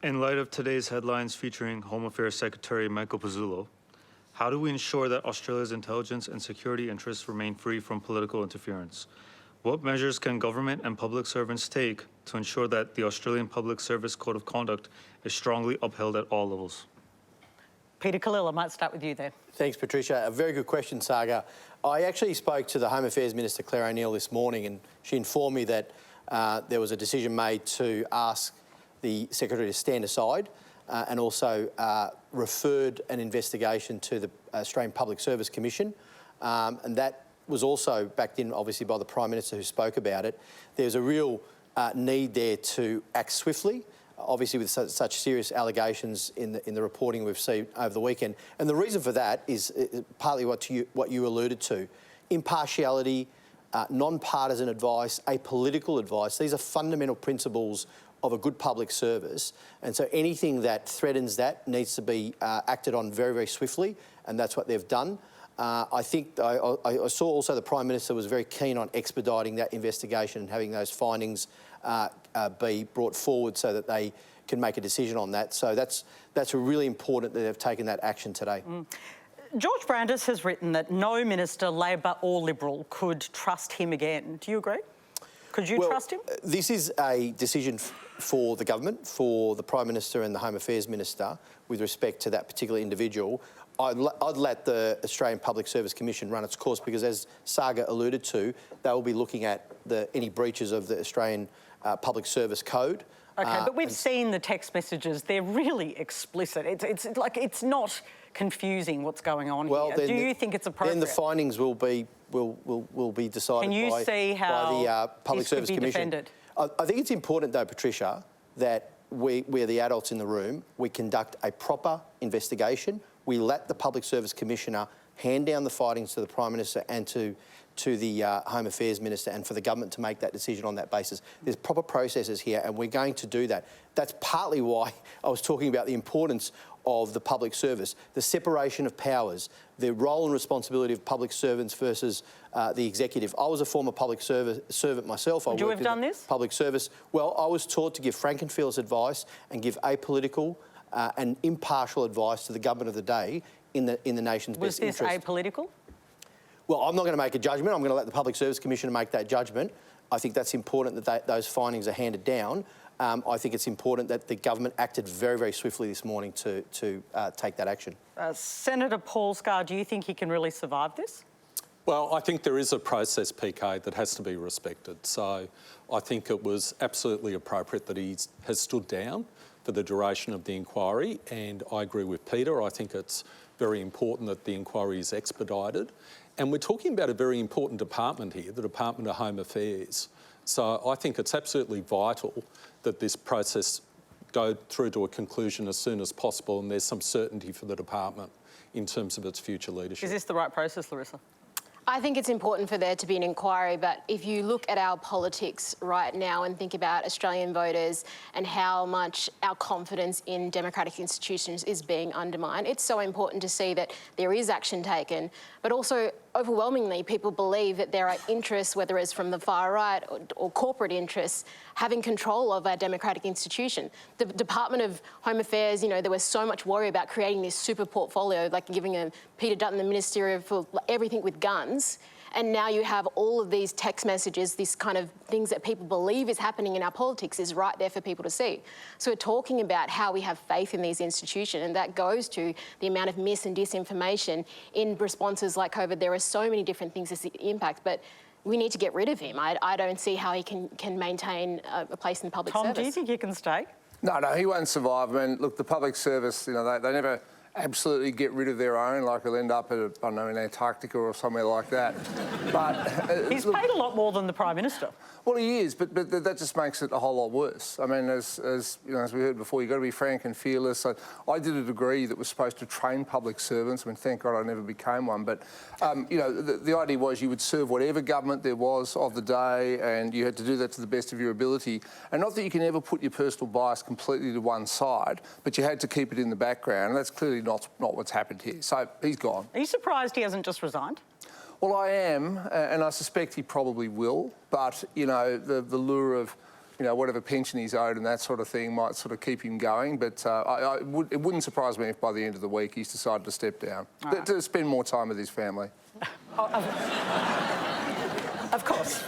In light of today's headlines featuring Home Affairs Secretary Michael Pezzullo, how do we ensure that Australia's intelligence and security interests remain free from political interference? What measures can government and public servants take to ensure that the Australian Public Service Code of Conduct is strongly upheld at all levels? Peter Khalil, I might start with you there. Thanks, Patricia. A very good question, Saga. I actually spoke to the Home Affairs Minister, Claire O'Neill, this morning, and she informed me that there was a decision made to ask the Secretary to stand aside and also referred an investigation to the Australian Public Service Commission. And that was also backed in, obviously, by the Prime Minister who spoke about it. There's a real need there to act swiftly, obviously with such serious allegations in the reporting we've seen over the weekend. And the reason for that is partly what you alluded to. Impartiality, non-partisan advice, apolitical advice. These are fundamental principles of a good public service, and so anything that threatens that needs to be acted on very, very swiftly, and that's what they've done. I think I saw also the Prime Minister was very keen on expediting that investigation and having those findings be brought forward so that they can make a decision on that. So that's really important that they've taken that action today. George Brandis has written that no minister, Labor or Liberal, could trust him again. Do you agree? Could you trust him? This is a decision for the government, for the Prime Minister and the Home Affairs Minister with respect to that particular individual. I'd let the Australian Public Service Commission run its course because, as Saga alluded to, they will be looking at any breaches of the Australian Public Service Code. OK, but we've seen the text messages. They're really explicit. It's not confusing what's going on here. Do you think it's appropriate? Then the findings will be decided Can you see how by the Public Service Commission. Defended? I think it's important, though, Patricia, that we're the adults in the room. We conduct a proper investigation. We let the Public Service Commissioner hand down the findings to the Prime Minister and to the Home Affairs Minister, and for the government to make that decision on that basis. There's proper processes here, and we're going to do that. That's partly why I was talking about the importance of the public service, the separation of powers, the role and responsibility of public servants versus the executive. I was a former public servant myself. Would you have done this? Public service. Well, I was taught to give frank and fearless advice and give apolitical and impartial advice to the government of the day in the nation's best interest. Was this apolitical? Well, I'm not going to make a judgment. I'm going to let the Public Service Commissioner make that judgment. I think that's important that those findings are handed down. I think it's important that the government acted very, very swiftly this morning to take that action. Senator Paul Scarr, do you think he can really survive this? Well, I think there is a process, PK, that has to be respected. So I think it was absolutely appropriate that he has stood down for the duration of the inquiry, and I agree with Peter. I think it's very important that the inquiry is expedited. And we're talking about a very important department here, the Department of Home Affairs. So I think it's absolutely vital that this process go through to a conclusion as soon as possible, and there's some certainty for the department in terms of its future leadership. Is this the right process, Larissa? I think it's important for there to be an inquiry, but if you look at our politics right now and think about Australian voters and how much our confidence in democratic institutions is being undermined, it's so important to see that there is action taken, but also overwhelmingly people believe that there are interests, whether it's from the far right or corporate interests, having control of our democratic institution. The Department of Home Affairs, you know, there was so much worry about creating this super portfolio, like giving Peter Dutton the ministerial for everything with guns. And now you have all of these text messages, this kind of things that people believe is happening in our politics is right there for people to see. So we're talking about how we have faith in these institutions, and that goes to the amount of mis and disinformation in responses like COVID. There are so many different things that impact, but we need to get rid of him. I don't see how he can maintain a place in the public service. Tom, do you think he can stay? No, he won't survive. I mean, look, the public service, you know, they never absolutely get rid of their own, like he'll end up at, I don't know, in Antarctica or somewhere like that. But he's paid a lot more than the Prime Minister. Well, he is, but that just makes it a whole lot worse. I mean, as you know, as we heard before, you've got to be frank and fearless. I did a degree that was supposed to train public servants. I mean, thank God I never became one. But you know, the idea was you would serve whatever government there was of the day, and you had to do that to the best of your ability. And not that you can ever put your personal bias completely to one side, but you had to keep it in the background. And that's clearly not what's happened here. So he's gone. Are you surprised he hasn't just resigned? Well, I am, and I suspect he probably will. But, you know, the lure of, whatever pension he's owed and that sort of thing might sort of keep him going. But it wouldn't surprise me if by the end of the week he's decided to step down, to spend more time with his family. Of course.